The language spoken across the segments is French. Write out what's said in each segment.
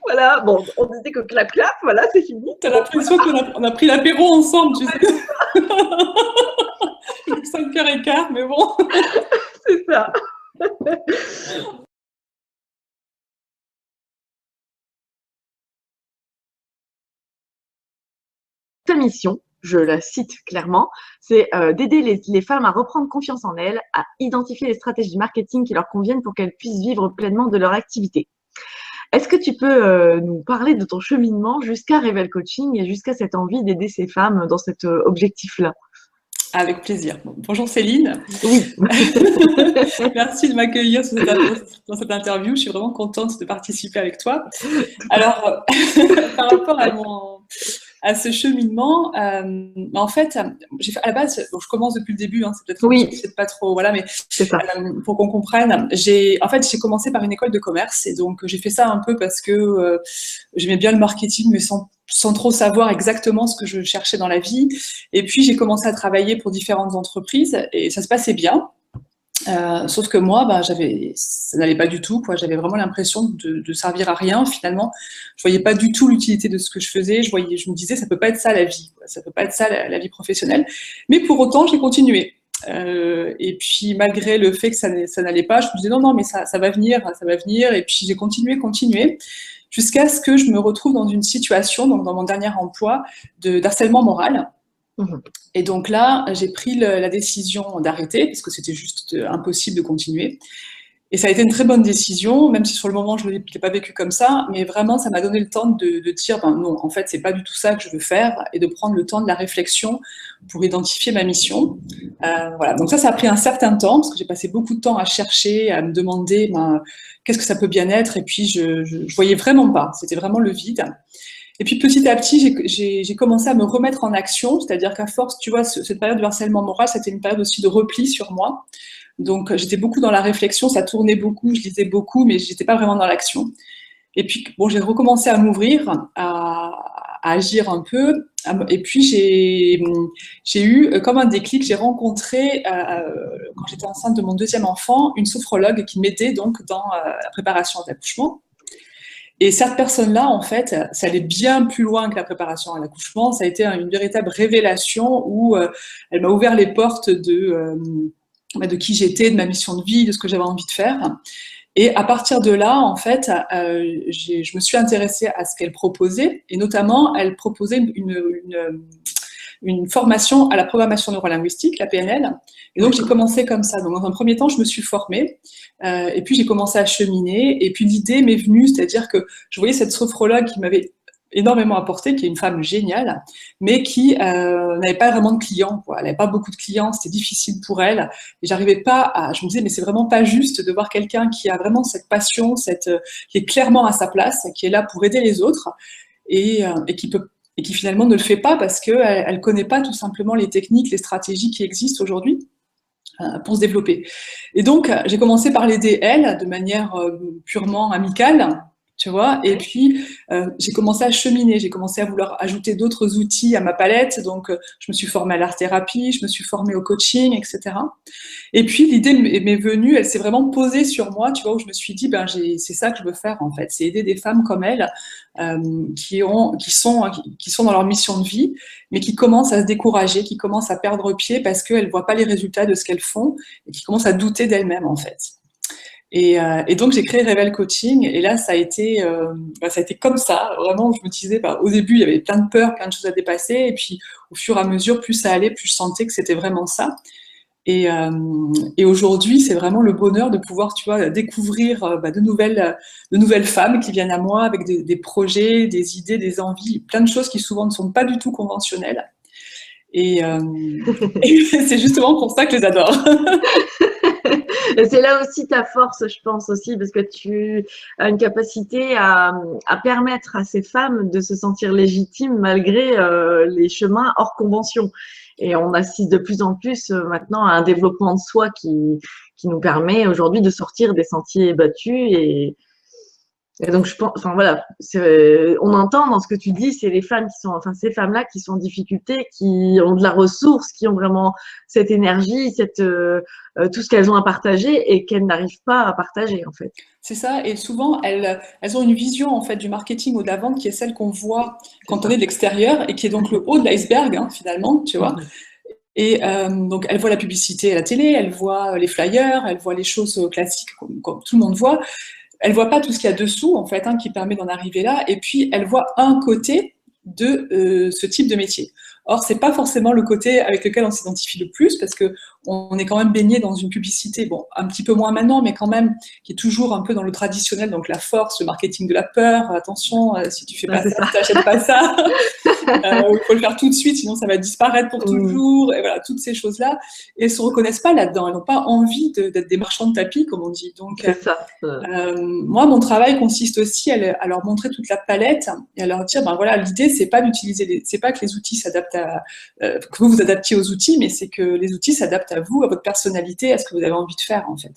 Voilà, bon, on disait que clap clap, voilà, c'est fini. T'as l'impression qu'on a pris l'apéro ensemble, tu sais. 5h15, mais bon. C'est ça. Ta mission, je la cite clairement, c'est d'aider les femmes à reprendre confiance en elles, à identifier les stratégies marketing qui leur conviennent pour qu'elles puissent vivre pleinement de leur activité. Est-ce que tu peux nous parler de ton cheminement jusqu'à Revel Coaching et jusqu'à cette envie d'aider ces femmes dans cet objectif-là? Avec plaisir. Bonjour Céline. Oui. Merci de m'accueillir dans cette interview. Je suis vraiment contente de participer avec toi. Alors, par rapport à ce cheminement, en fait, à la base, bon, je commence depuis le début, hein, c'est peut-être c'est pas trop, voilà, mais pour qu'on comprenne, j'ai commencé par une école de commerce et donc j'ai fait ça un peu parce que j'aimais bien le marketing, mais sans trop savoir exactement ce que je cherchais dans la vie. Et puis j'ai commencé à travailler pour différentes entreprises et ça se passait bien. Sauf que moi, ça n'allait pas du tout, quoi. J'avais vraiment l'impression de servir à rien, finalement. Je voyais pas du tout l'utilité de ce que je faisais. Je me disais, ça peut pas être ça la vie, quoi. Ça peut pas être ça la vie professionnelle. Mais pour autant, j'ai continué. Et puis, malgré le fait que ça n'allait pas, je me disais, non, mais ça va venir, ça va venir. Et puis, j'ai continué, jusqu'à ce que je me retrouve dans une situation, donc dans mon dernier emploi, d'harcèlement moral. Et donc là, j'ai pris la décision d'arrêter parce que c'était juste impossible de continuer. Et ça a été une très bonne décision, même si sur le moment, je ne l'ai pas vécu comme ça, mais vraiment, ça m'a donné le temps de dire, non, en fait, c'est pas du tout ça que je veux faire, et de prendre le temps de la réflexion pour identifier ma mission. Voilà. Donc ça a pris un certain temps, parce que j'ai passé beaucoup de temps à chercher, à me demander qu'est-ce que ça peut bien être, et puis je voyais vraiment pas, c'était vraiment le vide. Et puis petit à petit, j'ai commencé à me remettre en action, c'est-à-dire qu'à force, tu vois, cette période de harcèlement moral, c'était une période aussi de repli sur moi. Donc j'étais beaucoup dans la réflexion, ça tournait beaucoup, je lisais beaucoup, mais j'étais pas vraiment dans l'action. Et puis bon, j'ai recommencé à m'ouvrir, à agir un peu. Et puis j'ai eu comme un déclic, j'ai rencontré quand j'étais enceinte de mon deuxième enfant, une sophrologue qui m'aidait donc dans la préparation de l'accouchement. Et cette personne-là, en fait, ça allait bien plus loin que la préparation à l'accouchement. Ça a été une véritable révélation où elle m'a ouvert les portes de qui j'étais, de ma mission de vie, de ce que j'avais envie de faire. Et à partir de là, en fait, je me suis intéressée à ce qu'elle proposait. Et notamment, elle proposait une formation à la programmation neurolinguistique, la PNL. Et donc, j'ai commencé comme ça. Donc, dans un premier temps, je me suis formée. Et puis, j'ai commencé à cheminer. Et puis, l'idée m'est venue, c'est-à-dire que je voyais cette sophrologue qui m'avait énormément apporté, qui est une femme géniale, mais qui n'avait pas vraiment de clients, quoi. Elle n'avait pas beaucoup de clients, c'était difficile pour elle. Et j'arrivais pas je me disais, mais c'est vraiment pas juste de voir quelqu'un qui a vraiment cette passion, qui est clairement à sa place, qui est là pour aider les autres et qui finalement ne le fait pas parce qu'elle ne connaît pas tout simplement les techniques, les stratégies qui existent aujourd'hui pour se développer. Et donc, j'ai commencé par l'aider elle de manière purement amicale, tu vois, et puis j'ai commencé à cheminer, j'ai commencé à vouloir ajouter d'autres outils à ma palette, donc je me suis formée à l'art-thérapie, je me suis formée au coaching, etc. Et puis l'idée m'est venue, elle s'est vraiment posée sur moi, tu vois, où je me suis dit, c'est ça que je veux faire en fait, c'est aider des femmes comme elle qui sont dans leur mission de vie, mais qui commencent à se décourager, qui commencent à perdre pied parce qu'elles ne voient pas les résultats de ce qu'elles font et qui commencent à douter d'elles-mêmes en fait. Et donc j'ai créé Revel Coaching et là ça a été comme ça, vraiment. Je me disais, au début il y avait plein de peurs, plein de choses à dépasser, et puis au fur et à mesure, plus ça allait, plus je sentais que c'était vraiment ça. Et aujourd'hui, c'est vraiment le bonheur de pouvoir, tu vois, découvrir de nouvelles femmes qui viennent à moi avec des projets, des idées, des envies, plein de choses qui souvent ne sont pas du tout conventionnelles. Et c'est justement pour ça que je les adore. C'est là aussi ta force, je pense aussi, parce que tu as une capacité à permettre à ces femmes de se sentir légitimes malgré les chemins hors convention. Et on assiste de plus en plus maintenant à un développement de soi qui nous permet aujourd'hui de sortir des sentiers battus Et donc, je pense, enfin voilà, on entend dans ce que tu dis, c'est les femmes qui sont, enfin ces femmes-là qui sont en difficulté, qui ont de la ressource, qui ont vraiment cette énergie, tout ce qu'elles ont à partager et qu'elles n'arrivent pas à partager en fait. C'est ça, et souvent, elles ont une vision en fait du marketing ou de la vente qui est celle qu'on voit C'est quand on ça. est de l'extérieur et qui est donc le haut de l'iceberg, hein, finalement, tu vois. Et donc, elles voient la publicité à la télé, elles voient les flyers, elles voient les choses classiques comme tout le monde voit. Elles voient pas tout ce qu'il y a dessous, en fait, hein, qui permet d'en arriver là. Et puis, elles voient un côté de ce type de métier. Or, c'est pas forcément le côté avec lequel on s'identifie le plus, parce que on est quand même baigné dans une publicité, bon, un petit peu moins maintenant, mais quand même, qui est toujours un peu dans le traditionnel, donc la force, le marketing de la peur. Attention, si tu fais pas ça, tu t'achètes pas ça. Il faut le faire tout de suite, sinon ça va disparaître pour toujours. Et voilà, toutes ces choses-là. Et elles se reconnaissent pas là-dedans. Elles n'ont pas envie d'être des marchands de tapis, comme on dit. Donc, moi, mon travail consiste aussi à leur montrer toute la palette et à leur dire, ben voilà, l'idée, c'est pas d'utiliser, c'est pas que les outils s'adaptent que vous vous adaptiez aux outils, mais c'est que les outils s'adaptent à vous, à votre personnalité, à ce que vous avez envie de faire, en fait.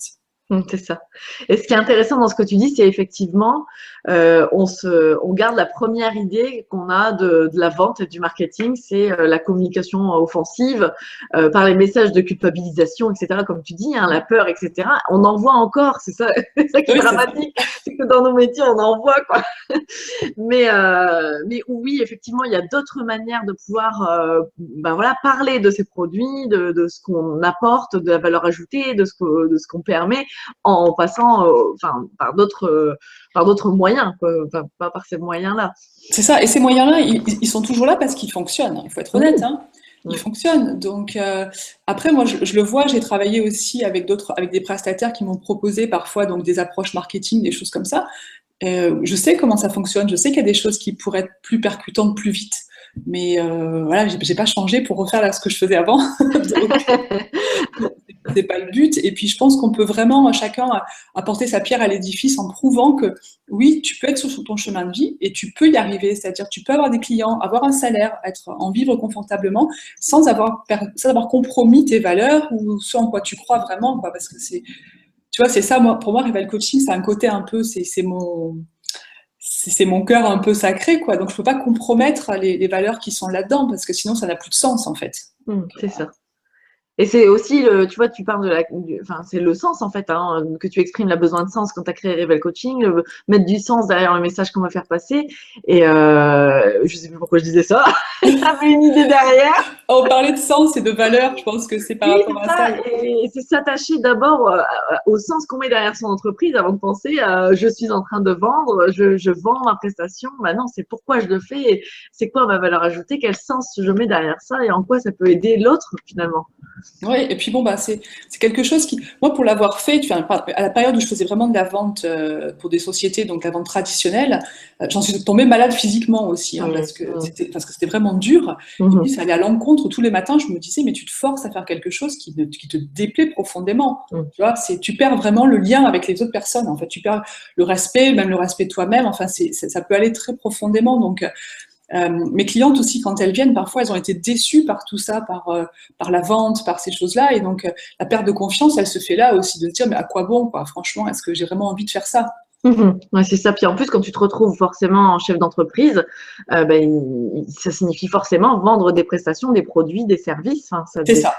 C'est ça. Et ce qui est intéressant dans ce que tu dis, c'est effectivement, on garde la première idée qu'on a de la vente et du marketing, c'est la communication offensive par les messages de culpabilisation, etc. Comme tu dis, hein, la peur, etc. On en voit encore, c'est ça, c'est ça qui est dramatique, c'est que dans nos métiers, on en voit, quoi. Mais oui, effectivement, il y a d'autres manières de pouvoir ben voilà, parler de ces produits, de ce qu'on apporte, de la valeur ajoutée, de ce qu'on permet, en passant par d'autres moyens, quoi. Enfin, pas par ces moyens-là. C'est ça, et ces moyens-là, ils sont toujours là parce qu'ils fonctionnent, il faut être honnête, hein. Ils fonctionnent. Donc, après, moi, je le vois, j'ai travaillé aussi avec des prestataires qui m'ont proposé parfois donc, des approches marketing, des choses comme ça. Je sais comment ça fonctionne, je sais qu'il y a des choses qui pourraient être plus percutantes plus vite, mais voilà, j'ai pas changé pour refaire ce que je faisais avant. Donc, c'est pas le but. Et puis je pense qu'on peut vraiment chacun apporter sa pierre à l'édifice en prouvant que oui, tu peux être sur ton chemin de vie et tu peux y arriver. C'est-à-dire tu peux avoir des clients, avoir un salaire, en vivre confortablement sans avoir compromis tes valeurs ou ce en quoi tu crois vraiment, quoi. Parce que tu vois, c'est ça, pour moi, Rival Coaching, c'est un côté un peu, c'est mon cœur un peu sacré, quoi. Donc je peux pas compromettre les valeurs qui sont là-dedans parce que sinon ça n'a plus de sens, en fait. C'est ça. Et c'est aussi, tu vois, tu parles enfin, c'est le sens en fait, hein, que tu exprimes, le besoin de sens quand tu as créé Rebel Coaching, mettre du sens derrière le message qu'on veut faire passer. Et je sais plus pourquoi je disais ça. T'avais une idée derrière. On parlait de sens et de valeur, je pense que c'est par rapport à ça. Et c'est s'attacher d'abord au sens qu'on met derrière son entreprise avant de penser je suis en train de vendre, je vends ma prestation. Bah non, c'est pourquoi je le fais, c'est quoi ma valeur ajoutée, quel sens je mets derrière ça et en quoi ça peut aider l'autre finalement. Oui, et puis bon, bah, c'est quelque chose qui, moi, pour l'avoir fait, à la période où je faisais vraiment de la vente pour des sociétés, donc la vente traditionnelle, j'en suis tombée malade physiquement aussi, hein, parce que c'était vraiment dur. Et puis, ça allait à l'encontre. Tous les matins, je me disais, mais tu te forces à faire quelque chose qui te déplaît profondément. Tu vois, tu perds vraiment le lien avec les autres personnes. En fait, tu perds le respect, même le respect de toi-même. Enfin, ça peut aller très profondément. Donc, mes clientes aussi, quand elles viennent, parfois, elles ont été déçues par tout ça, par la vente, par ces choses-là. Et donc, la perte de confiance, elle se fait là aussi, de se dire, mais à quoi bon, quoi, franchement, est-ce que j'ai vraiment envie de faire ça? Ouais, c'est ça. Puis en plus, quand tu te retrouves forcément en chef d'entreprise, ça signifie forcément vendre des prestations, des produits, des services. Hein, c'est ça.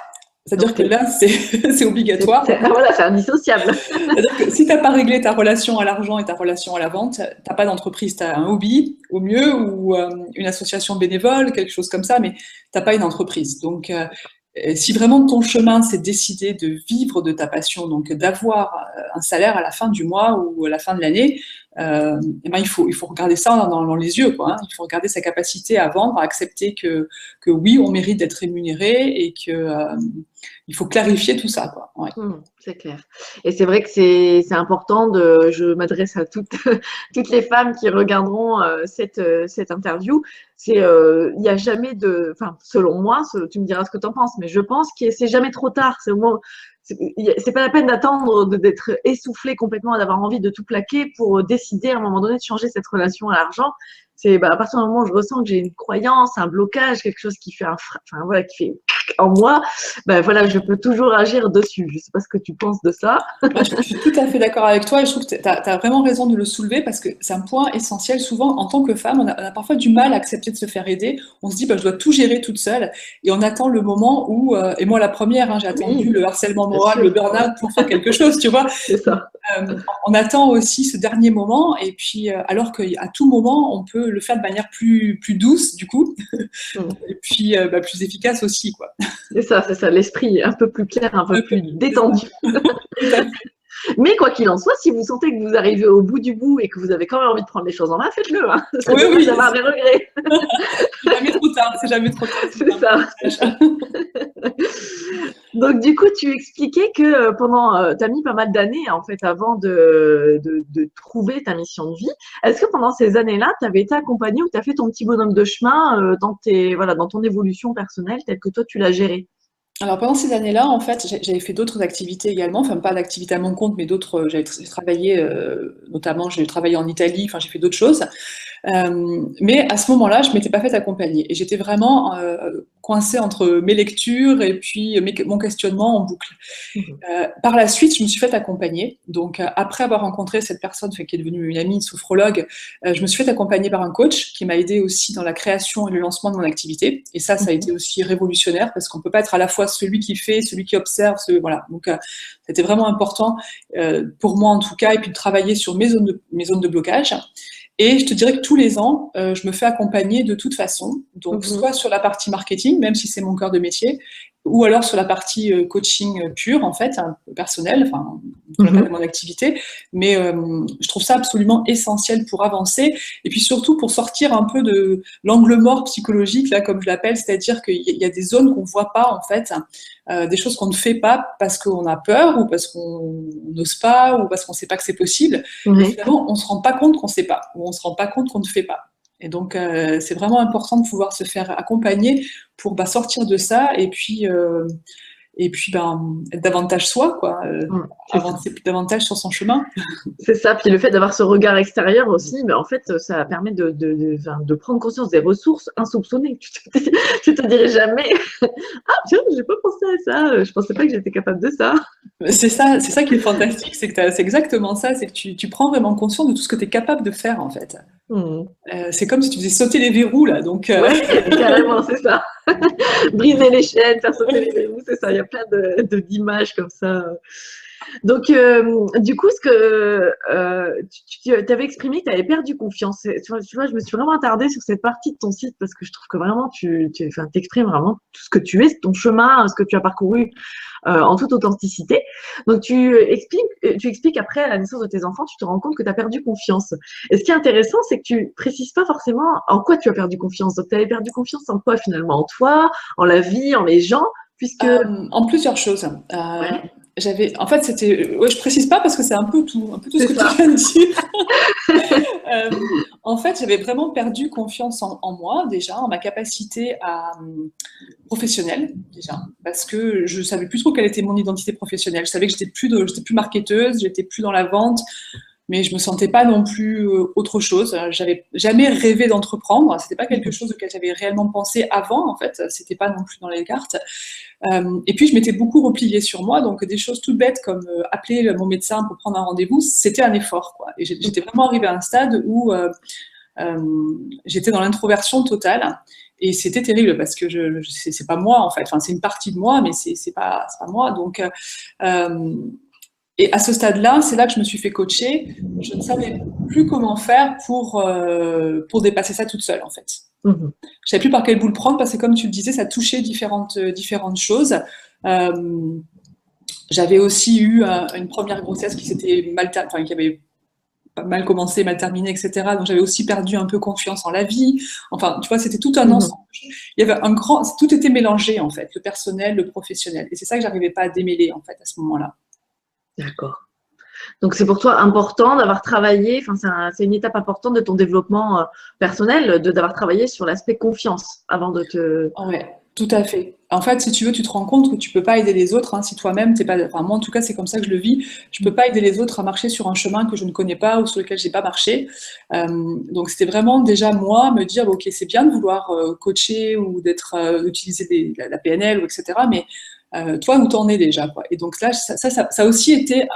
C'est-à-dire que là, c'est obligatoire. Voilà, c'est indissociable. C'est-à-dire que si tu n'as pas réglé ta relation à l'argent et ta relation à la vente, tu n'as pas d'entreprise, tu as un hobby au mieux ou une association bénévole, quelque chose comme ça, mais tu n'as pas une entreprise. Donc, si vraiment ton chemin, c'est décider de vivre de ta passion, donc d'avoir un salaire à la fin du mois ou à la fin de l'année, et ben il faut regarder ça dans les yeux, quoi, hein. Il faut regarder sa capacité à vendre, à accepter que oui, on mérite d'être rémunéré et que il faut clarifier tout ça, quoi. Ouais. C'est clair. Et c'est vrai que c'est important je m'adresse à toutes les femmes qui regarderont cette interview. Il n'y a jamais enfin, selon moi, tu me diras ce que tu en penses, mais je pense que c'est jamais trop tard. C'est pas la peine d'attendre d'être essoufflé complètement, d'avoir envie de tout plaquer pour décider à un moment donné de changer cette relation à l'argent. C'est à partir du moment où je ressens que j'ai une croyance, un blocage, quelque chose qui fait enfin voilà, qui fait en moi, ben voilà, je peux toujours agir dessus. Je ne sais pas ce que tu penses de ça. Je suis tout à fait d'accord avec toi et je trouve que tu as vraiment raison de le soulever parce que c'est un point essentiel. Souvent, en tant que femme, on a parfois du mal à accepter de se faire aider. On se dit, bah, je dois tout gérer toute seule et on attend le moment où, et moi la première, hein, j'ai attendu Oui, le harcèlement bien moral, le sûr, burn-out pour faire quelque chose, tu vois. c'est ça. On attend aussi ce dernier moment et puis alors qu'à tout moment, on peut le faire de manière plus douce du coup Mm. et puis bah, plus efficace aussi, quoi. C'est ça, l'esprit un peu plus clair, un peu plus C'est ça, détendu. tout à fait. Mais quoi qu'il en soit, si vous sentez que vous arrivez au bout du bout et que vous avez quand même envie de prendre les choses en main, faites-le. Hein. C'est Oui, dommage oui, d'avoir des regrets. c'est jamais trop tard, c'est jamais trop tard. C'est ça. Donc, du coup, tu expliquais que tu as mis pas mal d'années, en fait, avant de trouver ta mission de vie. Est-ce que pendant ces années-là, tu avais été accompagnée ou tu as fait ton petit bonhomme de chemin dans ton évolution personnelle telle que toi, tu l'as gérée? Alors pendant ces années-là, en fait, j'avais fait d'autres activités également, enfin pas d'activités à mon compte, mais d'autres. J'ai travaillé, notamment, j'ai travaillé en Italie. Enfin, j'ai fait d'autres choses. Mais à ce moment-là, je m'étais pas faite accompagner et j'étais vraiment coincée entre mes lectures et puis mon questionnement en boucle. Mhm. Par la suite, je me suis faite accompagner. Donc, après avoir rencontré cette personne qui est devenue une amie, une sophrologue, je me suis faite accompagner par un coach qui m'a aidée aussi dans la création et le lancement de mon activité. Et ça a été aussi révolutionnaire parce qu'on peut pas être à la fois celui qui fait, celui qui observe, voilà. Donc, c'était vraiment important pour moi en tout cas, et puis de travailler sur mes zones de blocage. Et je te dirais que tous les ans, je me fais accompagner de toute façon, donc Mhm. soit sur la partie marketing, même si c'est mon cœur de métier, ou alors sur la partie coaching pure, en fait, hein, personnel, enfin, dans le cadre de Mhm. mon activité. Mais je trouve ça absolument essentiel pour avancer, et puis surtout pour sortir un peu de l'angle mort psychologique, là, comme je l'appelle, c'est-à-dire qu'il y a des zones qu'on ne voit pas, en fait, des choses qu'on ne fait pas parce qu'on a peur, ou parce qu'on n'ose pas, ou parce qu'on ne sait pas que c'est possible. Et Oui. finalement, on ne se rend pas compte qu'on ne sait pas, ou on ne se rend pas compte qu'on ne fait pas. Et donc, c'est vraiment important de pouvoir se faire accompagner pour sortir de ça et puis être davantage soi, quoi, C'est ça. avancer davantage sur son chemin. C'est ça. Puis le fait d'avoir ce regard extérieur aussi, mais en fait, ça permet enfin, de prendre conscience des ressources insoupçonnées. Tu te dirais jamais, ah tiens, j'ai pas pensé à ça, je pensais pas que j'étais capable de ça. C'est ça qui est fantastique, c'est exactement ça, c'est que tu prends vraiment conscience de tout ce que tu es capable de faire, en fait. Hmm. C'est comme si tu faisais sauter les verrous, là, donc Ouais, carrément, c'est ça. Briser les chaînes, faire sauter les verrous, c'est ça. Il y a plein d'images comme ça. Donc, du coup, ce que tu avais exprimé que tu avais perdu confiance. Tu vois, je me suis vraiment attardée sur cette partie de ton site parce que je trouve que vraiment, enfin, t'exprimes vraiment tout ce que tu es, ton chemin, ce que tu as parcouru en toute authenticité. Donc, tu expliques après à la naissance de tes enfants, tu te rends compte que tu as perdu confiance. Et ce qui est intéressant, c'est que tu précises pas forcément en quoi tu as perdu confiance. Donc, tu avais perdu confiance en quoi finalement? En toi, en la vie, en les gens, puisque… en plusieurs choses. Ouais, En fait, c'était, ouais, je précise pas parce que c'est un peu tout ce c'est que tu ça. viens de dire. En fait, j'avais vraiment perdu confiance en moi déjà, en ma capacité professionnelle déjà, parce que je savais plus trop quelle était mon identité professionnelle. Je savais que j'étais plus marketeuse, j'étais plus dans la vente, mais je me sentais pas non plus autre chose. J'avais jamais rêvé d'entreprendre. C'était pas quelque chose auquel j'avais réellement pensé avant. En fait, c'était pas non plus dans les cartes. Et puis je m'étais beaucoup repliée sur moi, donc des choses toutes bêtes comme appeler mon médecin pour prendre un rendez-vous, c'était un effort, quoi. Et j'étais vraiment arrivée à un stade où j'étais dans l'introversion totale. Et c'était terrible parce que c'est pas moi en fait. Enfin, c'est une partie de moi, mais c'est pas moi. Donc et à ce stade-là, c'est là que je me suis fait coacher. Je ne savais plus comment faire pour dépasser ça toute seule, en fait. Mhm. Je savais plus par quel bout le prendre parce que, comme tu le disais, ça touchait différentes choses. Euh, J'avais aussi eu une première grossesse qui avait pas mal commencé, mal terminé, etc. Donc j'avais aussi perdu un peu confiance en la vie. Enfin, tu vois, c'était tout un Mhm. ensemble. Il y avait tout était mélangé en fait, le personnel, le professionnel. Et c'est ça que j'arrivais pas à démêler en fait à ce moment-là. D'accord. Donc, c'est pour toi important d'avoir travaillé, enfin, c'est une étape importante de ton développement personnel, d'avoir travaillé sur l'aspect confiance avant de te… Ouais. Tout à fait. En fait, si tu veux, tu te rends compte que tu peux pas aider les autres, hein, si toi-même t'es pas. Enfin, moi, en tout cas, c'est comme ça que je le vis. Je peux pas aider les autres à marcher sur un chemin que je ne connais pas ou sur lequel j'ai pas marché. Donc, c'était vraiment déjà moi me dire, bon, ok, c'est bien de vouloir coacher ou d'être utiliser la PNL ou etc. Mais toi, où t'en es déjà, quoi. Et donc là, ça a aussi été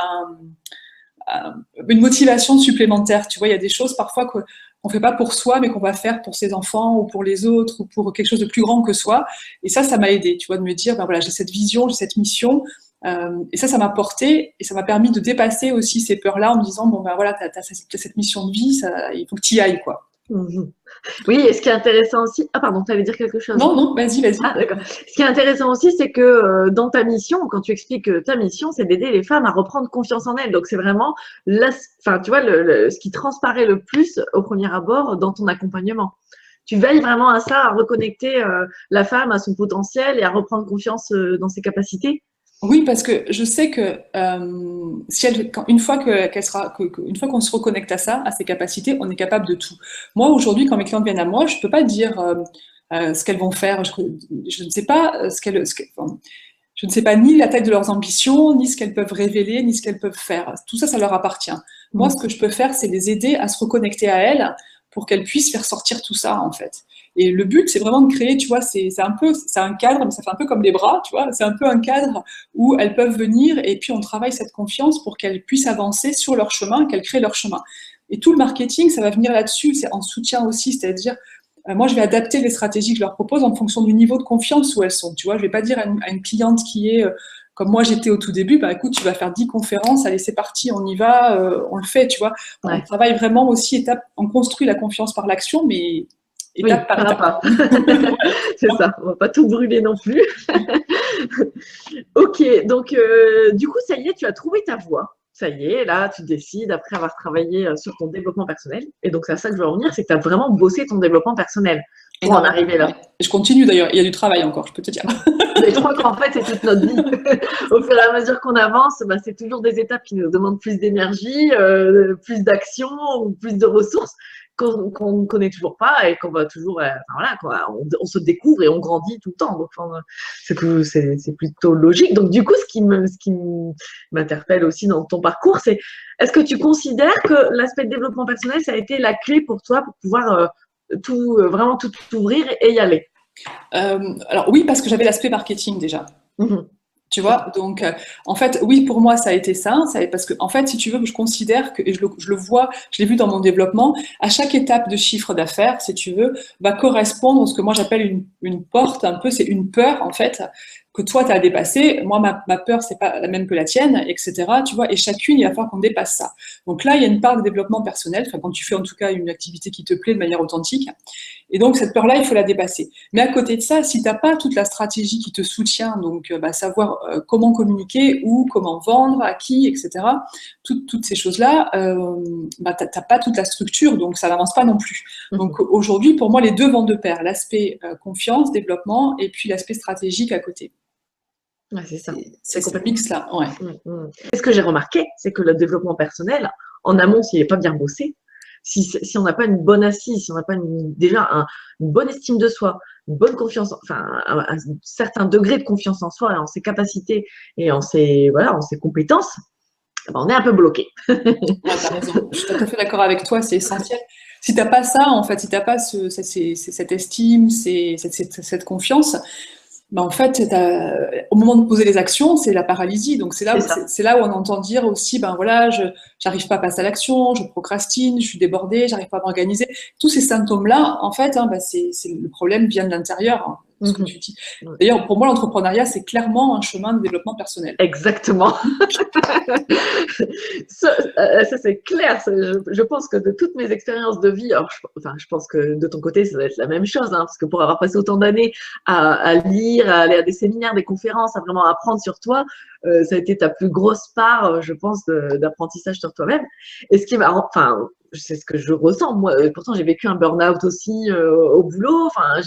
une motivation supplémentaire. Tu vois, il y a des choses parfois qu'on ne fait pas pour soi, mais qu'on va faire pour ses enfants ou pour les autres ou pour quelque chose de plus grand que soi. Et ça m'a aidé, tu vois, de me dire, ben voilà, j'ai cette vision, j'ai cette mission. Et ça m'a porté et ça m'a permis de dépasser aussi ces peurs-là en me disant, bon ben voilà, t'as cette mission de vie, il faut que tu y ailles, quoi. Mhm. Oui, et ce qui est intéressant aussi… Ah pardon, tu allais dire quelque chose. Non, non, vas-y, vas-y. Ah d'accord. Ce qui est intéressant aussi, c'est que dans ta mission, quand tu expliques que ta mission, c'est d'aider les femmes à reprendre confiance en elles. Donc c'est vraiment, enfin, tu vois, ce qui transparaît le plus au premier abord dans ton accompagnement. Tu veilles vraiment à ça, à reconnecter la femme à son potentiel et à reprendre confiance dans ses capacités. Oui, parce que je sais que si une fois une fois qu'on se reconnecte à ça, à ses capacités, on est capable de tout. Moi, aujourd'hui, quand mes clientes viennent à moi, je peux pas dire ce qu'elles vont faire. Je ne sais pas enfin, je ne sais pas ni la taille de leurs ambitions, ni ce qu'elles peuvent révéler, ni ce qu'elles peuvent faire. Tout ça, ça leur appartient. Moi, ce que je peux faire, c'est les aider à se reconnecter à elles pour qu'elles puissent faire sortir tout ça, en fait. Et le but, c'est vraiment de créer, tu vois, c'est un cadre, mais ça fait un peu comme les bras, tu vois, c'est un peu un cadre où elles peuvent venir et puis on travaille cette confiance pour qu'elles puissent avancer sur leur chemin, qu'elles créent leur chemin. Et tout le marketing, ça va venir là-dessus, c'est en soutien aussi, c'est-à-dire moi, je vais adapter les stratégies que je leur propose en fonction du niveau de confiance où elles sont. Tu vois, je vais pas dire à une cliente qui est comme moi j'étais au tout début, bah écoute, tu vas faire 10 conférences, allez, c'est parti, on y va, on le fait, tu vois. On Ouais. travaille vraiment aussi on construit la confiance par l'action, mais Oui, étape par pas à étape. pas. C'est ça, on va pas tout brûler non plus. Ok, donc du coup, ça y est, tu as trouvé ta voie. Ça y est, là, tu décides après avoir travaillé sur ton développement personnel. Et donc, c'est à ça que je veux en venir, c'est que tu as vraiment bossé ton développement personnel pour en Énormément. arriver là. Ouais. Je continue d'ailleurs, il y a du travail encore, je peux te dire. Et je crois qu'en fait, c'est toute notre vie. Au fur et à mesure qu'on avance, bah, c'est toujours des étapes qui nous demandent plus d'énergie, plus d'action ou plus de ressources qu'on ne connaît toujours pas et qu'on va toujours, enfin, voilà, quoi, on se découvre et on grandit tout le temps. Donc, enfin, c'est plutôt logique. Donc, du coup, ce qui m'interpelle aussi dans ton parcours, c'est est-ce que tu considères que l'aspect de développement personnel, ça a été la clé pour toi pour pouvoir vraiment tout ouvrir et y aller? Alors oui, parce que j'avais l'aspect marketing déjà. Mmh. Tu vois, donc en fait, oui, pour moi, ça a été ça, parce que en fait, si tu veux, je considère que, et je le vois, je l'ai vu dans mon développement, à chaque étape de chiffre d'affaires, si tu veux, va correspondre à ce que moi j'appelle une porte, un peu, c'est une peur, en fait, que toi, tu as dépassé. Moi, ma peur, c'est pas la même que la tienne, etc. Tu vois, et chacune, il va falloir qu'on dépasse ça. Donc là, il y a une part de développement personnel, enfin, quand tu fais en tout cas une activité qui te plaît de manière authentique. Et donc, cette peur-là, il faut la dépasser. Mais à côté de ça, si tu n'as pas toute la stratégie qui te soutient, donc savoir comment communiquer, où, comment vendre, à qui, etc., toutes ces choses-là, tu n'as pas toute la structure, donc ça n'avance pas non plus. Donc aujourd'hui, pour moi, les deux vont de pair, l'aspect confiance, développement, et puis l'aspect stratégique à côté. Ouais, c'est ça. C'est ce mix-là, ouais. Et ce que j'ai remarqué, c'est que le développement personnel, en amont, s'il n'est pas bien bossé, si on n'a pas une bonne assise, si on n'a pas une bonne estime de soi, une bonne confiance, enfin un certain degré de confiance en soi, en ses capacités et en ses compétences, ben, on est un peu bloqué. Ouais, t'as raison. Je suis tout à fait d'accord avec toi, c'est essentiel. Si t'as pas ça, en fait, si t'as pas cette estime, cette confiance, ben en fait, au moment de poser les actions, c'est la paralysie. Donc C'est ça. c'est là où on entend dire aussi, ben voilà, j'arrive pas à passer à l'action, je procrastine, je suis débordée, j'arrive pas à m'organiser. Tous ces symptômes-là, en fait, le problème vient de l'intérieur, hein, ce que tu dis. D'ailleurs, pour moi, l'entrepreneuriat, c'est clairement un chemin de développement personnel. Exactement. Ça, c'est clair. Je pense que de toutes mes expériences de vie, alors je pense que de ton côté, ça va être la même chose, hein, parce que pour avoir passé autant d'années à lire, à aller à des séminaires, des conférences, à vraiment apprendre sur toi, ça a été ta plus grosse part, je pense, d'apprentissage sur toi-même. Et ce qui m'a, enfin, c'est ce que je ressens. Moi, pourtant, j'ai vécu un burn-out aussi au boulot. Enfin,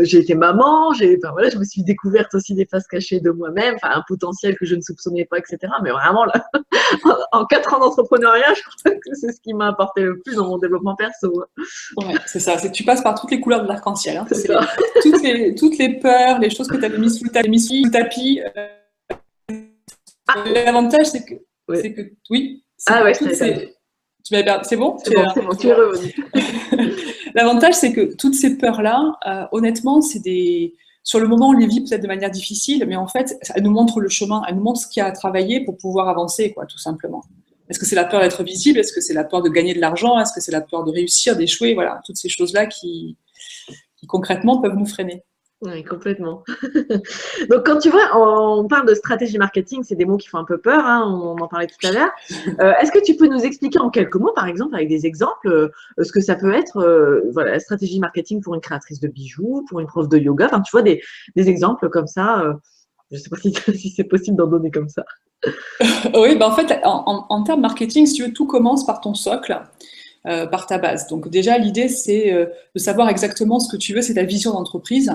j'ai été maman. Enfin, voilà, je me suis découverte aussi des faces cachées de moi-même, enfin, un potentiel que je ne soupçonnais pas, etc. Mais vraiment, là, en 4 ans d'entrepreneuriat, je crois que c'est ce qui m'a apporté le plus dans mon développement perso. Ouais, c'est ça. C'est que tu passes par toutes les couleurs de l'arc-en-ciel. Hein. C'est ça. Toutes les peurs, les choses que tu avais mises sous le tapis. L'avantage, c'est que, Oui. oui. Ah ouais, Tu m'avais perdu. C'est bon? C'est bon, tu es revenu. L'avantage, c'est que toutes ces peurs-là, honnêtement, sur le moment, on les vit peut-être de manière difficile, mais en fait, elles nous montrent le chemin, elles nous montrent ce qu'il y a à travailler pour pouvoir avancer, quoi, tout simplement. Est-ce que c'est la peur d'être visible? Est-ce que c'est la peur de gagner de l'argent? Est-ce que c'est la peur de réussir, d'échouer? Voilà, toutes ces choses-là qui concrètement peuvent nous freiner. Oui, complètement. Donc, quand tu vois, on parle de stratégie marketing, c'est des mots qui font un peu peur, hein, on en parlait tout à l'heure. Est-ce que tu peux nous expliquer en quelques mots, par exemple, avec des exemples, ce que ça peut être, voilà, la stratégie marketing pour une créatrice de bijoux, pour une prof de yoga, enfin, tu vois, des exemples comme ça. Je ne sais pas si c'est possible d'en donner comme ça. Oui, en fait, en termes marketing, si tu veux, tout commence par ton socle. Par ta base. Donc déjà, l'idée, c'est de savoir exactement ce que tu veux, c'est ta vision d'entreprise.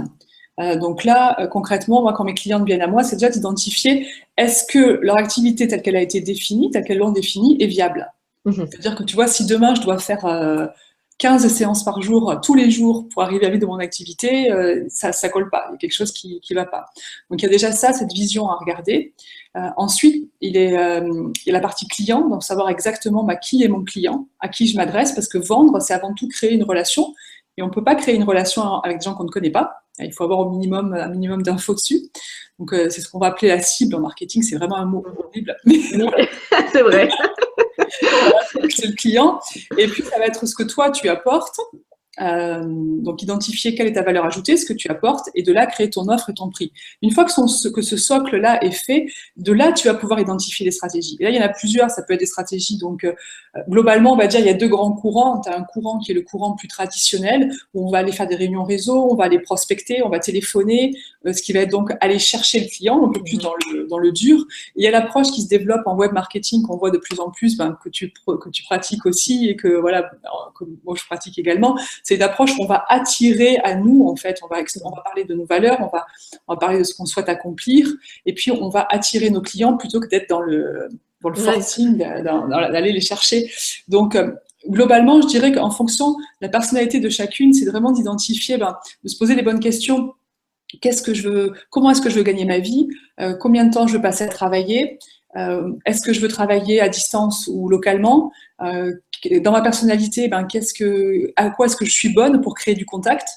Donc là, concrètement, moi, quand mes clientes viennent à moi, c'est déjà d'identifier est-ce que leur activité telle qu'elle a été définie, telle qu'elles l'ont définie, est viable. C'est-à-dire que tu vois, si demain, je dois faire 15 séances par jour, tous les jours, pour arriver à vivre de mon activité, ça colle pas. Il y a quelque chose qui va pas. Donc il y a déjà ça, cette vision à regarder. Ensuite, il y a la partie client, donc savoir exactement qui est mon client, à qui je m'adresse, parce que vendre, c'est avant tout créer une relation. Et on ne peut pas créer une relation avec des gens qu'on ne connaît pas. Il faut avoir un minimum d'infos dessus. Donc, c'est ce qu'on va appeler la cible en marketing. C'est vraiment un mot horrible. C'est vrai. C'est le client. Et puis, ça va être ce que toi, tu apportes. Donc, identifier quelle est ta valeur ajoutée, ce que tu apportes, et de là, créer ton offre et ton prix. Une fois que ce socle-là est fait, de là, tu vas pouvoir identifier les stratégies. Et là, il y en a plusieurs. Ça peut être des stratégies. Donc, globalement, on va dire il y a 2 grands courants. Tu as un courant qui est le courant plus traditionnel, où on va aller faire des réunions réseau, on va aller prospecter, on va téléphoner, ce qui va être donc aller chercher le client, un peu plus dans le dur. Et il y a l'approche qui se développe en web marketing, qu'on voit de plus en plus, que tu pratiques aussi, et que voilà, que moi je pratique également. C'est une approche qu'on va attirer à nous, en fait. On va parler de nos valeurs, on va parler de ce qu'on souhaite accomplir, et puis on va attirer nos clients plutôt que d'être dans le forcing, d'aller les chercher. Donc, globalement, je dirais qu'en fonction de la personnalité de chacune, c'est vraiment d'identifier, de se poser les bonnes questions. Qu'est-ce que je veux? Comment est-ce que je veux gagner ma vie? Combien de temps je veux passer à travailler? Est-ce que je veux travailler à distance ou localement? Dans ma personnalité, à quoi est-ce que je suis bonne pour créer du contact?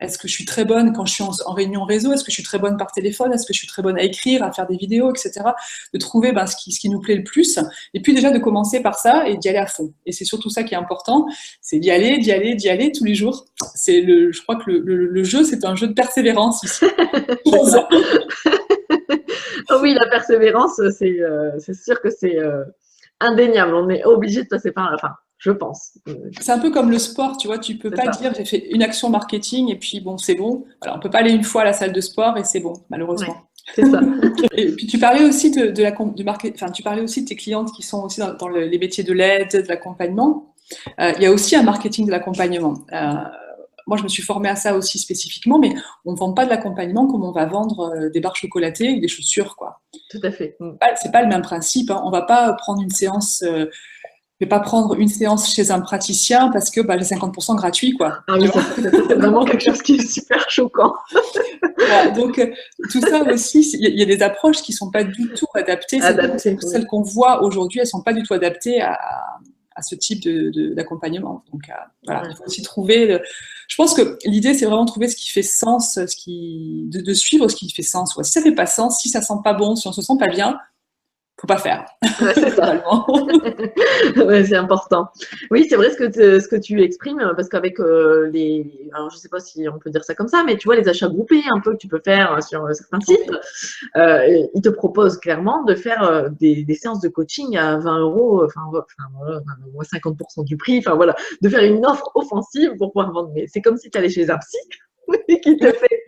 Est-ce que je suis très bonne quand je suis en réunion réseau? Est-ce que je suis très bonne par téléphone? Est-ce que je suis très bonne à écrire, à faire des vidéos, etc. De trouver ce qui nous plaît le plus. Et puis déjà de commencer par ça et d'y aller à fond. Et c'est surtout ça qui est important, c'est d'y aller tous les jours. Je crois que le jeu, c'est un jeu de persévérance ici. Oh oui, la persévérance, c'est sûr que c'est indéniable. On est obligé de passer par la fin, je pense. C'est un peu comme le sport, tu vois, tu peux pas dire j'ai fait une action marketing et puis bon, c'est bon. Voilà, on peut pas aller une fois à la salle de sport et c'est bon, malheureusement. Ouais, c'est ça. Et puis tu parlais aussi tu parlais aussi de tes clientes qui sont aussi dans les métiers de l'aide, de l'accompagnement. Il y a aussi un marketing de l'accompagnement. Moi, je me suis formée à ça aussi spécifiquement, mais on ne vend pas de l'accompagnement comme on va vendre des barres chocolatées ou des chaussures, quoi. Tout à fait. C'est pas le même principe. Hein. On va pas prendre une séance. Je vais pas prendre une séance chez un praticien parce que j'ai 50% gratuit, quoi. Ah oui, c'est vraiment quelque chose qui est super choquant. Voilà, donc tout ça aussi, il y a des approches qui sont pas du tout adaptées. Celles qu'on voit aujourd'hui, elles sont pas du tout adaptées à ce type d'accompagnement. Donc voilà, il faut aussi trouver. Je pense que l'idée, c'est vraiment de trouver ce qui fait sens, de suivre ce qui fait sens. Ouais. Si ça fait pas sens, si ça sent pas bon, si on se sent pas bien, faut pas faire. Ouais, c'est ça. Ouais, c'est important. Oui, c'est vrai ce que tu exprimes, parce qu'avec alors je sais pas si on peut dire ça comme ça, mais tu vois, les achats groupés un peu que tu peux faire sur certains sites, ils te proposent clairement de faire des séances de coaching à 20 €, enfin voilà, moins 50% du prix, enfin voilà, de faire une offre offensive pour pouvoir vendre. Mais c'est comme si tu allais chez un psy qui te fait,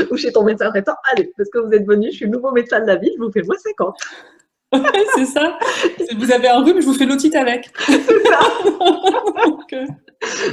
ou chez ton médecin traitant, allez, parce que vous êtes venu, je suis le nouveau médecin de la ville, je vous fais moins 50. Ouais, c'est ça. Vous avez un rhume, je vous fais l'otite avec. C'est ça. Donc,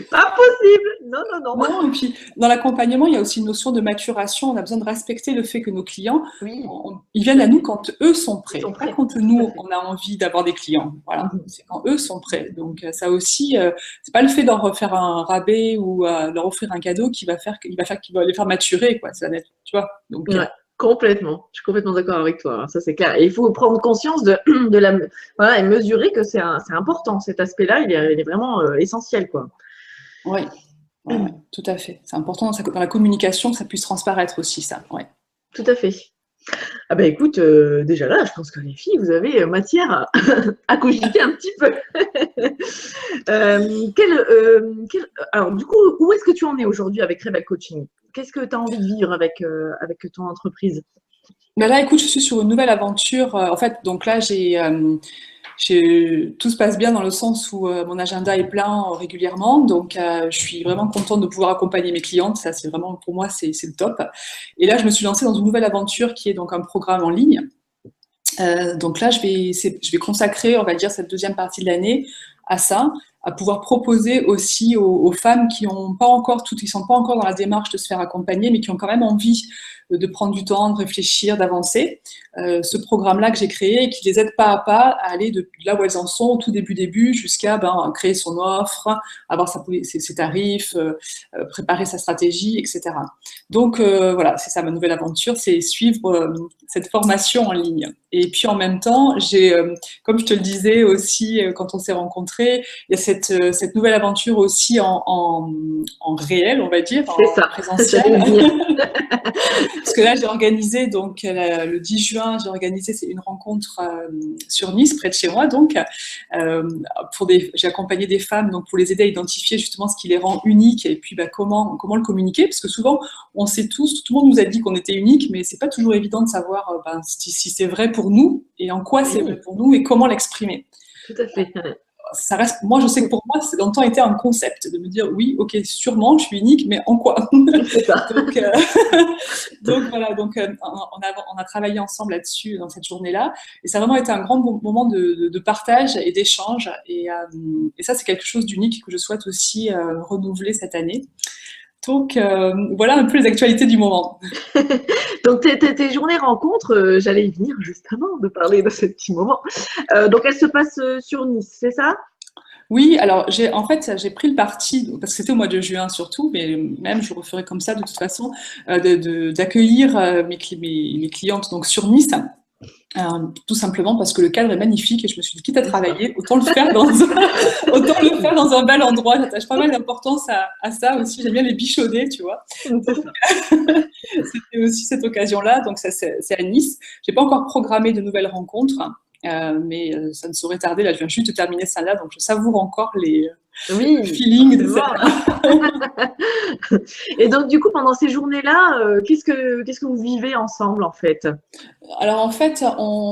Pas possible. Non, non, non. non, et puis dans l'accompagnement, il y a aussi une notion de maturation. On a besoin de respecter le fait que nos clients, Oui, ils viennent à nous quand eux sont ils prêts, sont pas prêts. quand Tout à nous, fait. on a envie d'avoir des clients. Voilà, Mhm. c'est quand eux sont prêts. Donc ça aussi, c'est pas le fait d'en refaire un rabais ou leur offrir un cadeau qui va les faire maturer, quoi. Ça va être, tu vois. Donc Ouais, complètement. Je suis complètement d'accord avec toi. Ça, c'est clair. Et il faut prendre conscience de la, voilà, et mesurer que c'est important. Cet aspect-là, il est vraiment essentiel, quoi. oui, ouais, ouais, tout à fait. C'est important dans la communication que ça puisse transparaître aussi, ça. Ouais. Tout à fait. Ah ben écoute, déjà là, je pense que les filles, vous avez matière à cogiter un petit peu. Alors du coup, où est-ce que tu en es aujourd'hui avec Rebel Coaching? Qu'est-ce que tu as envie de vivre avec ton entreprise? Ben là, écoute, je suis sur une nouvelle aventure. En fait, donc là, tout se passe bien dans le sens où mon agenda est plein régulièrement. Donc, je suis vraiment contente de pouvoir accompagner mes clientes. Ça, c'est vraiment, pour moi, c'est le top. Et là, je me suis lancée dans une nouvelle aventure qui est donc un programme en ligne. Donc là, je vais consacrer, on va dire, cette deuxième partie de l'année à ça, à pouvoir proposer aussi aux femmes qui ont pas encore qui sont pas encore dans la démarche de se faire accompagner, mais qui ont quand même envie de prendre du temps, de réfléchir, d'avancer. Ce programme-là que j'ai créé et qui les aide pas à pas à aller de là où elles en sont, au tout début, jusqu'à créer son offre, avoir ses tarifs, préparer sa stratégie, etc. Donc voilà, c'est ça ma nouvelle aventure, c'est suivre cette formation en ligne. Et puis en même temps, comme je te le disais aussi quand on s'est rencontrés, il y a cette nouvelle aventure aussi en réel, on va dire, C'est en ça, présentiel. j'allais le dire. Parce que là, j'ai organisé, donc le 10 juin, c'est une rencontre sur Nice, près de chez moi, donc j'ai accompagné des femmes donc pour les aider à identifier justement ce qui les rend uniques et puis comment le communiquer, parce que souvent on sait tous, tout le monde nous a dit qu'on était unique, mais c'est pas toujours évident de savoir si c'est vrai pour nous et en quoi c'est vrai Oui, pour nous et comment l'exprimer. tout à fait. Ça reste, moi je sais que pour moi, c'est longtemps été un concept de me dire oui, ok, sûrement je suis unique, mais en quoi? C'est ça. Donc, donc voilà, on a travaillé ensemble là-dessus dans cette journée-là, et ça a vraiment été un grand moment de partage et d'échange, et ça c'est quelque chose d'unique que je souhaite aussi renouveler cette année. Donc voilà un peu les actualités du moment. Donc, tes journées rencontres, j'allais y venir justement de parler de ce petit moment. Donc, elles se passent sur Nice, c'est ça? Oui, alors en fait j'ai pris le parti, parce que c'était au mois de juin surtout, mais même je referai comme ça de toute façon, d'accueillir mes clientes donc sur Nice. Tout simplement parce que le cadre est magnifique et je me suis dit, quitte à travailler, autant le faire dans un bel endroit. J'attache pas mal d'importance à ça aussi. J'aime bien les bichonnets, tu vois. C'est ça. C'était aussi cette occasion-là. Donc, ça, c'est à Nice. J'ai pas encore programmé de nouvelles rencontres, mais ça ne saurait tarder. Là, je viens juste de terminer ça là, donc je savoure encore le Oui, feeling de forcément. ça. Et donc, du coup, pendant ces journées-là, qu'est-ce que vous vivez ensemble, en fait? Alors en fait,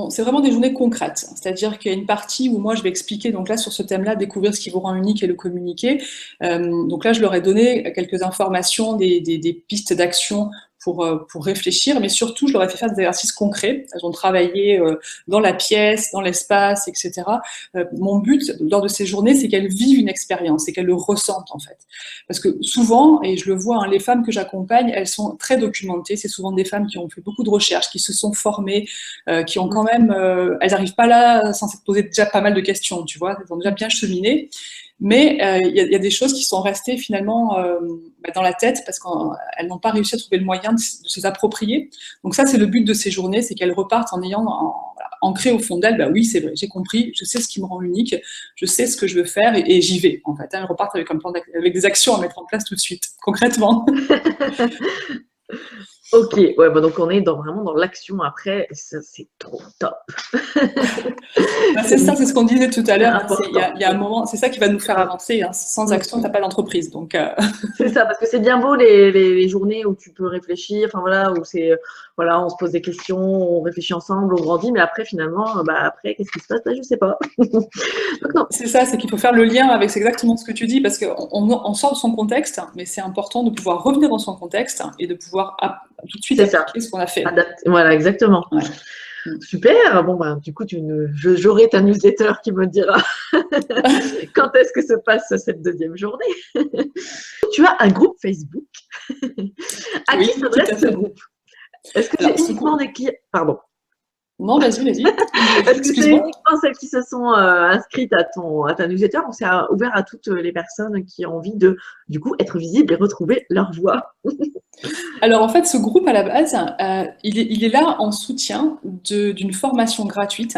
c'est vraiment des journées concrètes. C'est-à-dire qu'il y a une partie où moi je vais expliquer, donc là sur ce thème-là, découvrir ce qui vous rend unique et le communiquer. Donc là, je leur ai donné quelques informations, des pistes d'action pour réfléchir, mais surtout, je leur ai fait faire des exercices concrets. Elles ont travaillé dans la pièce, dans l'espace, etc. Mon but lors de ces journées, c'est qu'elles vivent une expérience et qu'elles le ressentent en fait. Parce que souvent, et je le vois, hein, les femmes que j'accompagne, elles sont très documentées. C'est souvent des femmes qui ont fait beaucoup de recherches, qui se sont formées, qui ont quand même, elles n'arrivent pas là sans s'être posé déjà pas mal de questions, tu vois. Elles ont déjà bien cheminé. Mais y a des choses qui sont restées finalement dans la tête parce qu'elles n'ont pas réussi à trouver le moyen de se les approprier. Donc ça, c'est le but de ces journées, c'est qu'elles repartent en ayant ancré au fond d'elles, bah oui, c'est vrai, j'ai compris, je sais ce qui me rend unique, je sais ce que je veux faire et j'y vais en fait. Elles repartent avec un plan avec des actions à mettre en place tout de suite, concrètement. Ok, ouais, bah donc on est vraiment dans l'action après, ça c'est trop top. C'est ça, c'est ce qu'on disait tout à C'est l'heure. important. Il y a un moment, c'est ça qui va nous faire avancer. Hein. Sans action, t'as pas d'entreprise. Donc, C'est ça, parce que c'est bien beau les journées où tu peux réfléchir, enfin voilà, où c'est, voilà, on se pose des questions, on réfléchit ensemble, on grandit, mais après finalement, bah après, qu'est-ce qui se passe? Bah, je sais pas. Donc, non. c'est ça, c'est qu'il faut faire le lien avec c'est exactement ce que tu dis, parce qu'on sort de son contexte, mais c'est important de pouvoir revenir dans son contexte et de pouvoir tout de suite C'est ça. appliquer ce qu'on a fait. Voilà, exactement. Ouais. Super. Bon, ben, du coup, j'aurai ta newsletter qui me dira quand est-ce que se passe cette deuxième journée. Tu as un groupe Facebook. À Oui, qui tout à s'adresse ce fait. groupe? Est-ce que Alors, c'est ce uniquement groupe... des clients? Pardon. Non, vas-y, vas-y. Est-ce que c'est Excuse-moi. uniquement celles qui se sont inscrites à ta newsletter ou c'est ouvert à toutes les personnes qui ont envie de, du coup, être visibles et retrouver leur voix? Alors, en fait, ce groupe, à la base, il est là en soutien d'une formation gratuite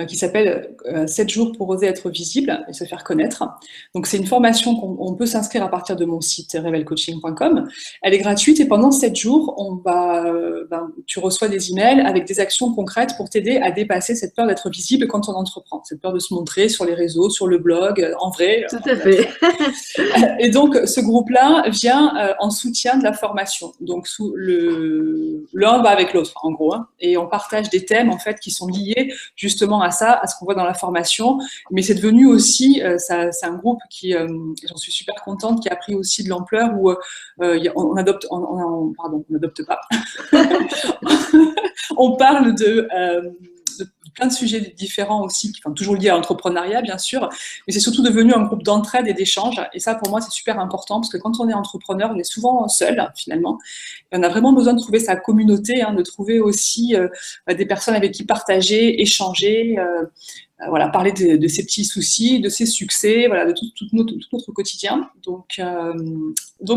qui s'appelle 7 jours pour oser être visible et se faire connaître. Donc, c'est une formation qu'on peut s'inscrire à partir de mon site revelcoaching.com. Elle est gratuite et pendant 7 jours, tu reçois des emails avec des actions concrètes pour t'aider à dépasser cette peur d'être visible quand on entreprend, cette peur de se montrer sur les réseaux, sur le blog, en vrai. Tout à fait. Et donc, ce groupe-là vient en soutien de la formation. Donc, l'un va avec l'autre, en gros, hein, et on partage des thèmes en fait qui sont liés justement à ça, à ce qu'on voit dans la formation. Mais c'est devenu aussi, c'est un groupe qui, j'en suis super contente, qui a pris aussi de l'ampleur où on adopte, pardon, on n'adopte pas. On parle de plein de sujets différents aussi, enfin, toujours liés à l'entrepreneuriat, bien sûr, mais c'est surtout devenu un groupe d'entraide et d'échange. Et ça, pour moi, c'est super important parce que quand on est entrepreneur, on est souvent seul, finalement. Et on a vraiment besoin de trouver sa communauté, hein, de trouver aussi des personnes avec qui partager, échanger, voilà, parler de ses petits soucis, de ses succès, voilà, de tout notre quotidien. Donc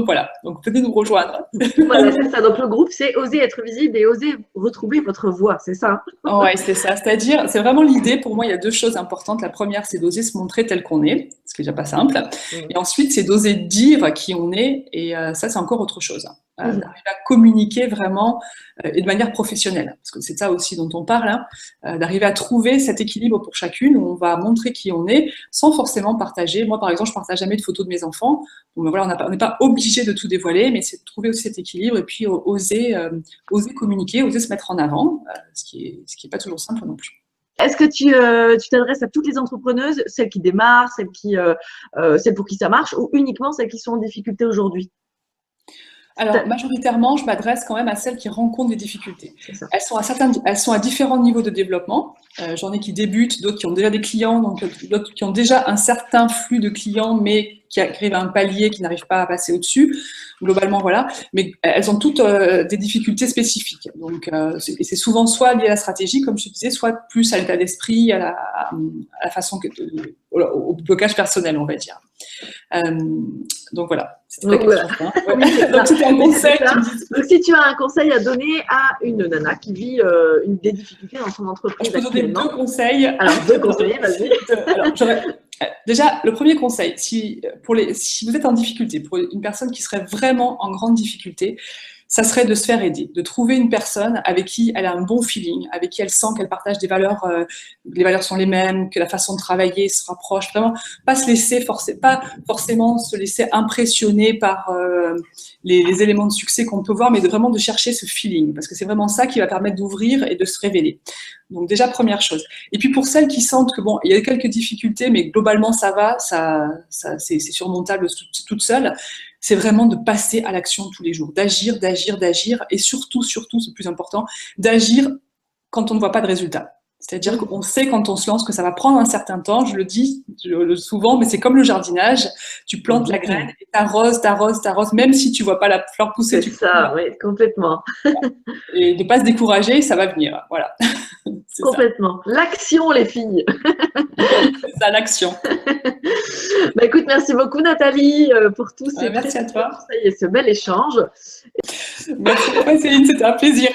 voilà, donc venez nous rejoindre. Voilà, c'est ça. Donc le groupe, c'est oser être visible et oser retrouver votre voix, c'est ça? Ouais, c'est ça. C'est-à-dire, c'est vraiment l'idée. Pour moi, il y a deux choses importantes. La première, c'est d'oser se montrer tel qu'on est, ce qui est déjà pas simple. Et ensuite, c'est d'oser dire qui on est. Et ça, c'est encore autre chose. D'arriver à communiquer vraiment et de manière professionnelle. Parce que c'est ça aussi dont on parle. Hein, d'arriver à trouver cet équilibre pour chacune où on va montrer qui on est sans forcément partager. Moi, par exemple, je partage jamais de photos de mes enfants. Donc, voilà, on n'est pas obligé de tout dévoiler, mais c'est de trouver aussi cet équilibre et puis oser communiquer, oser se mettre en avant, ce qui est pas toujours simple non plus. Est-ce que tu t'adresses à toutes les entrepreneuses, celles qui démarrent, celles pour qui ça marche, ou uniquement celles qui sont en difficulté aujourd'hui? Alors, majoritairement, je m'adresse quand même à celles qui rencontrent des difficultés. Elles sont à différents niveaux de développement. J'en ai qui débutent, d'autres qui ont déjà des clients, donc d'autres qui ont déjà un certain flux de clients, mais qui arrivent à un palier, qui n'arrivent pas à passer au-dessus. Globalement, voilà. Mais elles ont toutes des difficultés spécifiques. Donc, c'est souvent soit lié à la stratégie, comme je te disais, soit plus à l'état d'esprit, à la façon au blocage personnel, on va dire. Donc voilà. Donc, voilà. Donc c'était un conseil. Donc si tu as un conseil à donner à une nana qui vit des difficultés dans son entreprise, je peux donner deux conseils. Alors deux conseils, vas-y. Déjà, le premier conseil, si vous êtes en difficulté, pour une personne qui serait vraiment en grande difficulté, ça serait de se faire aider, de trouver une personne avec qui elle a un bon feeling, avec qui elle sent qu'elle partage des valeurs, les valeurs sont les mêmes, que la façon de travailler se rapproche, vraiment pas forcément se laisser impressionner par les éléments de succès qu'on peut voir, mais vraiment de chercher ce feeling, parce que c'est vraiment ça qui va permettre d'ouvrir et de se révéler. Donc déjà, première chose. Et puis pour celles qui sentent que bon, il y a quelques difficultés, mais globalement ça va, c'est surmontable toute seule, c'est vraiment de passer à l'action tous les jours, d'agir, et surtout, c'est le plus important, d'agir quand on ne voit pas de résultat. C'est-à-dire qu'on sait quand on se lance que ça va prendre un certain temps, je le dis souvent, mais c'est comme le jardinage, tu plantes la graine et t'arroses, même si tu vois pas la fleur pousser. C'est ça, oui, complètement. Et de pas se décourager, ça va venir, voilà. Complètement. Ça. L'action, les filles. C'est ça, l'action. Bah, écoute, merci beaucoup Nathalie pour tous ces merci à toi. conseils et ce bel échange. Merci à toi Céline, c'était un plaisir.